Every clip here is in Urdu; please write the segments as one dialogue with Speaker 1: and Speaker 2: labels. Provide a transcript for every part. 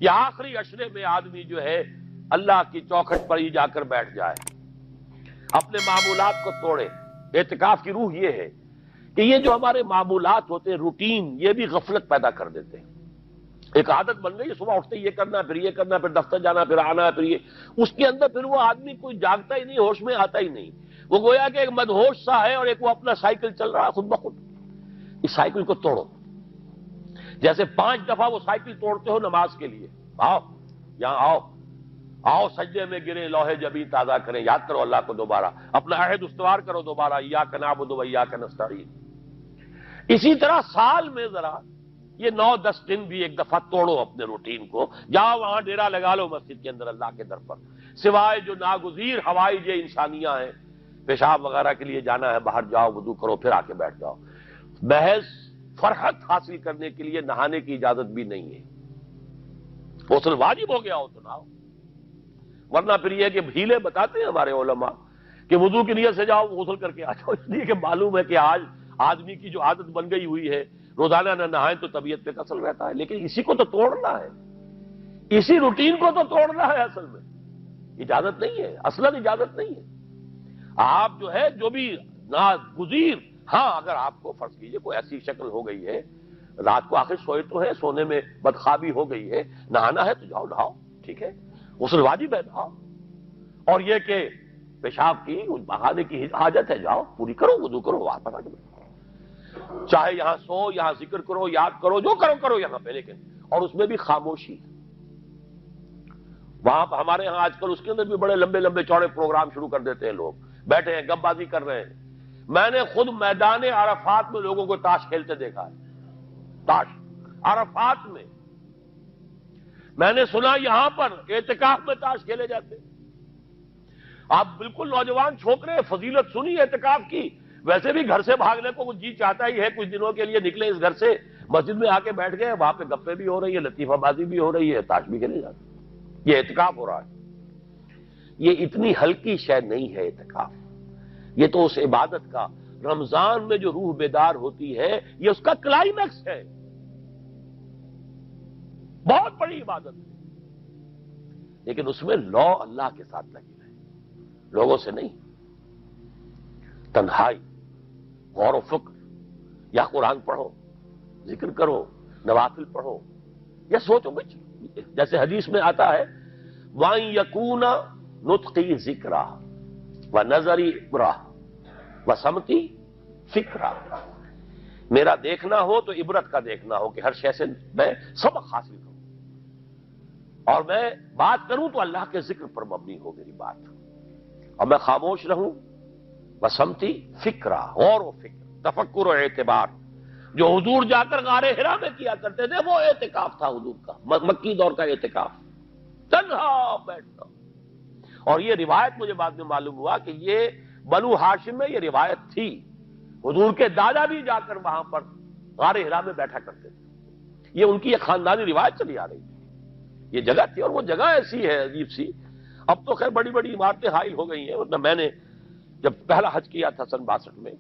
Speaker 1: یہ آخری عشرے میں آدمی جو ہے اللہ کی چوکھٹ پر ہی جا کر بیٹھ جائے، اپنے معمولات کو توڑے۔ اعتکاف کی روح یہ ہے کہ یہ جو ہمارے معمولات ہوتے ہیں، روٹین، یہ بھی غفلت پیدا کر دیتے ہیں۔ ایک عادت بن گئی، صبح اٹھتے یہ کرنا، پھر یہ کرنا، پھر دفتر جانا، پھر آنا، پھر یہ، اس کے اندر پھر وہ آدمی کوئی جاگتا ہی نہیں، ہوش میں آتا ہی نہیں۔ وہ گویا کہ ایک مدہوش سا ہے اور ایک وہ اپنا سائیکل چل رہا ہے خود بخود۔ اس سائیکل کو توڑو، جیسے 5 دفعہ وہ سائیکل توڑتے ہو نماز کے لیے۔ آؤ یہاں آؤ، آؤ سجدے میں گرے، لوح جبین تازہ کریں، یاد کرو اللہ کو دوبارہ، اپنا عہد استوار کرو دوبارہ، ایاک نعبد و ایاک نستعین۔ اسی طرح سال میں ذرا یہ 9-10 دن بھی ایک دفعہ توڑو اپنے روٹین کو، جاؤ وہاں ڈیرا لگا لو مسجد کے اندر اللہ کے در پر، سوائے جو ناگزیر ہوائج انسانیاں ہیں، پیشاب وغیرہ کے لیے جانا ہے باہر جاؤ، وضو کرو، پھر آ کے بیٹھ جاؤ۔ محض فرحت حاصل کرنے کے لیے نہانے کی اجازت بھی نہیں ہے۔ غسل واجب ہو گیا ہو تو نہاؤ، ورنہ پھر یہ کہ ہیلے بتاتے ہیں ہمارے علماء کہ وضو کی نیت سے جاؤ غسل کر کے آ جاؤ، اس لیے کہ معلوم ہے کہ آج آدمی کی جو عادت بن گئی ہوئی ہے روزانہ نہ نہائیں تو طبیعت پہ کسل رہتا ہے، لیکن اسی کو تو توڑنا ہے، اسی روٹین کو تو توڑنا ہے۔ اصل میں اجازت نہیں ہے، اصلاً اجازت نہیں ہے۔ آپ جو ہے جو بھی ناگزیر، ہاں اگر آپ کو فرض کیجئے کوئی ایسی شکل ہو گئی ہے، رات کو آخر سوئے تو ہے، سونے میں بدخوابی ہو گئی ہے، نہانا ہے تو جاؤ نہاؤ، ٹھیک ہے، غسل واجب ہے نہاؤ، اور یہ کہ پیشاب کی بہانے کی حاجت ہے جاؤ پوری کرو، وضو کرو، واپس آ جاؤ، چاہے یہاں سو، یہاں ذکر کرو، یاد کرو، جو کرو کرو یہاں پہ، لیکن اور اس میں بھی خاموشی۔ وہاں ہمارے ہاں آج کل اس کے اندر بھی بڑے لمبے لمبے چوڑے پروگرام شروع کر دیتے ہیں، لوگ بیٹھے ہیں گپ بازی کر رہے ہیں۔ میں نے خود میدان عرفات میں لوگوں کو تاش کھیلتے دیکھا ہے، تاش عرفات میں۔ میں نے سنا یہاں پر اعتکاف میں تاش کھیلے جاتے۔ آپ بالکل نوجوان چھوکرے، فضیلت سنی اعتکاف کی، ویسے بھی گھر سے بھاگنے کو جی چاہتا ہی ہے، کچھ دنوں کے لیے نکلے اس گھر سے، مسجد میں آ کے بیٹھ گئے، وہاں پہ گپے بھی ہو رہی ہے، لطیفہ بازی بھی ہو رہی ہے، تاش بھی کھیلے جاتے، یہ اعتکاف ہو رہا ہے۔ یہ اتنی ہلکی شے نہیں ہے اعتکاف، یہ تو اس عبادت کا، رمضان میں جو روح بیدار ہوتی ہے یہ اس کا کلائمیکس ہے، بہت بڑی عبادت ہے، لیکن اس میں لو اللہ کے ساتھ لگی رہے، لوگوں سے نہیں، تنہائی، غور و فکر، یا قرآن پڑھو، ذکر کرو، نوافل پڑھو، یا سوچو کچھ، جیسے حدیث میں آتا ہے وَأَن يَكُونَ نُطْقِي ذِكْرًا وَنَظَرِي عِبْرَةً وَسَمْتِي فِكْرًا، میرا دیکھنا ہو تو عبرت کا دیکھنا ہو کہ ہر شے سے میں سبق حاصل کروں، اور میں بات کروں تو اللہ کے ذکر پر مبنی ہو میری بات، اور میں خاموش رہوں، وَسَمْتِي فِكْرًا، غور و فکر، تفکر و اعتبار، جو حضور جا کر غار حرا میں کیا کرتے تھے، وہ اعتکاف تھا حضور کا، مکی دور کا اعتکاف، تنہا بیٹھنا۔ اور یہ روایت مجھے بعد میں معلوم ہوا کہ یہ بنو ہاشم میں یہ روایت تھی، حضور کے دادا بھی جا کر وہاں پر غار حرا میں بیٹھا کرتے تھے، یہ ان کی ایک خاندانی روایت چلی آ رہی تھی، یہ جگہ تھی، اور وہ جگہ ایسی ہے عجیب سی، اب تو خیر بڑی بڑی عمارتیں حائل ہو گئی ہیں، ورنہ میں نے جب پہلا حج کیا تھا سن 62 میں،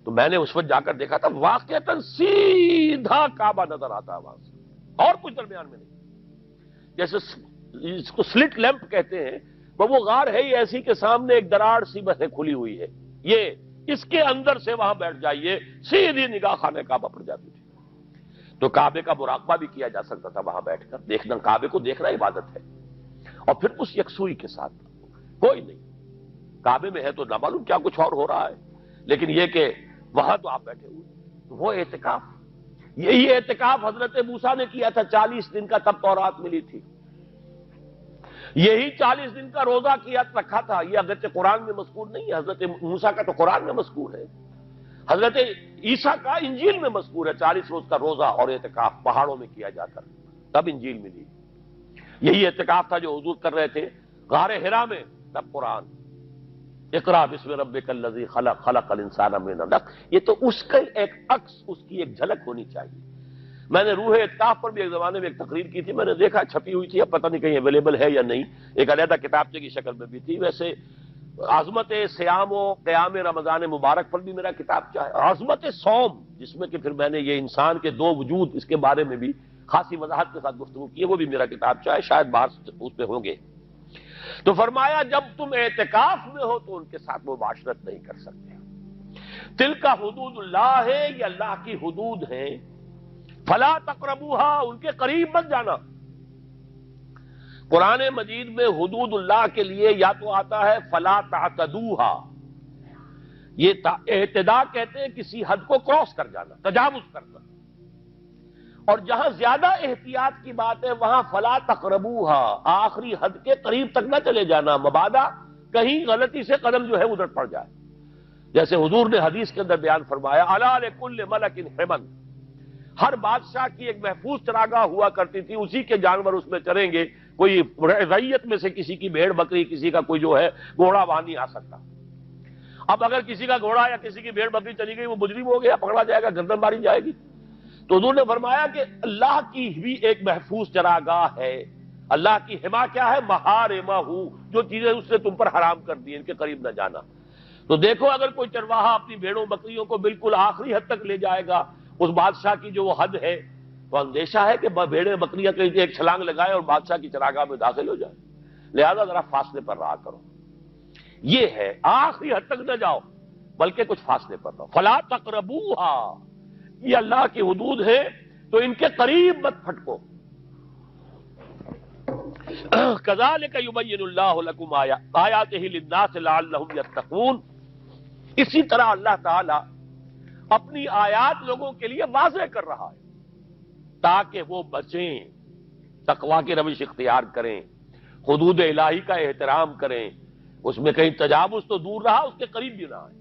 Speaker 1: تو میں نے اس وقت جا کر دیکھا تھا، واقعتاً سیدھا کعبہ نظر آتا ہے وہاں سے، اور کچھ درمیان میں نہیں، جیسے اس کو سلٹ لیمپ کہتے ہیں، وہ غار ہے ہی ایسی کہ سامنے ایک دراڑ سی بس کھلی ہوئی ہے، یہ اس کے اندر سے وہاں بیٹھ جائیے، سیدھی نگاہ خانہ کعبہ پڑ جاتی تھی، تو کعبے کا مراقبہ بھی کیا جا سکتا تھا وہاں بیٹھ کر، دیکھنا، کعبے کو دیکھنا عبادت ہے، اور پھر اس یکسوئی کے ساتھ کوئی نہیں، کعبے میں ہے تو نہ معلوم کیا کچھ اور ہو رہا ہے، لیکن یہ کہ وہاں تو آپ بیٹھے ہوئے، وہ اعتکاف، یہی اعتکاف حضرت موسیٰ نے کیا تھا 40 دن کا، تب تورات ملی تھی، یہی 40 دن کا روزہ کیا رکھا تھا، یہ اگرچہ قرآن میں مذکور نہیں ہے، حضرت موسیٰ کا تو قرآن میں مذکور ہے، حضرت عیسیٰ کا انجیل میں مذکور ہے، 40 روز کا روزہ اور اعتکاف پہاڑوں میں کیا جا کر، تب انجیل ملی، یہی اعتکاف تھا جو حضور کر رہے تھے غار حرا میں، تب قرآن، اقرأ بسم ربک الذی خلق، خلق الانسان من علق، یہ تو اس کا ایک عکس، اس کی ایک جھلک ہونی چاہیے۔ میں نے روح اعتکاف پر بھی ایک زمانے میں ایک تقریر کی تھی، میں نے دیکھا چھپی ہوئی تھی، اب پتہ نہیں کہیں اویلیبل ہے یا نہیں، ایک علیحدہ کتابچے کی شکل میں بھی تھی، ویسے عظمت سیام و قیام رمضان مبارک پر بھی میرا کتابچہ ہے، عظمت صوم، جس میں کہ پھر میں نے یہ انسان کے 2 وجود، اس کے بارے میں بھی خاصی وضاحت کے ساتھ گفتگو کی ہے، وہ بھی میرا کتاب چاہے شاید باہر اس میں ہوں گے۔ تو فرمایا جب تم اعتکاف میں ہو تو ان کے ساتھ مباشرت نہیں کر سکتے۔ تلک حدود اللہ ہے، یہ اللہ کی حدود ہیں، فلا تقربوها، ان کے قریب مت جانا۔ قرآن مجید میں حدود اللہ کے لیے یا تو آتا ہے فلا تعتدوها، یہ اعتداء کہتے ہیں کسی حد کو کراس کر جانا، تجاوز کرنا، اور جہاں زیادہ احتیاط کی بات ہے وہاں فلا تقربوها، آخری حد کے قریب تک نہ چلے جانا، مبادا کہیں غلطی سے قدم جو ہے ادھر پڑ جائے۔ جیسے حضور نے حدیث کے اندر بیان فرمایا الا لکل ملک حمل، ہر بادشاہ کی ایک محفوظ چراگاہ ہوا کرتی تھی، اسی کے جانور اس میں چریں گے، کوئی رعیت میں سے کسی کی بھیڑ بکری، کسی کا کوئی جو ہے گھوڑا وہاں نہیں آ سکتا۔ اب اگر کسی کا گھوڑا یا کسی کی بھیڑ بکری چلی گئی، وہ مجرم ہو گیا، پکڑا جائے گا، گردن ماری جائے گی۔ تو حضور نے فرمایا کہ اللہ کی بھی ایک محفوظ چراگاہ ہے، اللہ کی حما کیا ہے؟ محارمہ، جو چیزیں اس نے تم پر حرام کر دی، ان کے قریب نہ جانا۔ تو دیکھو اگر کوئی چرواہا اپنی بھیڑوں بکریوں کو بالکل آخری حد تک لے جائے گا، اس بادشاہ کی جو وہ حد ہے، تو اندیشہ ہے کہ بھیڑیں بکریاں کہیں ایک چھلانگ لگائے اور بادشاہ کی چراگاہ میں داخل ہو جائے، لہذا ذرا فاصلے پر رہا کرو۔ یہ ہے آخری حد تک نہ جاؤ بلکہ کچھ فاصلے پر رہو۔ فلا تقربوها، یہ اللہ کی حدود ہے تو ان کے قریب مت پھٹکو۔ کذالک یبین اللہ لکم آیاتہ للناس لعلہم یتقون، اسی طرح اللہ تعالی اپنی آیات لوگوں کے لیے واضح کر رہا ہے تاکہ وہ بچیں، تقویٰ کی روش اختیار کریں، حدود الہی کا احترام کریں، اس میں کہیں تجاوز تو دور رہا، اس کے قریب بھی نہ آئے۔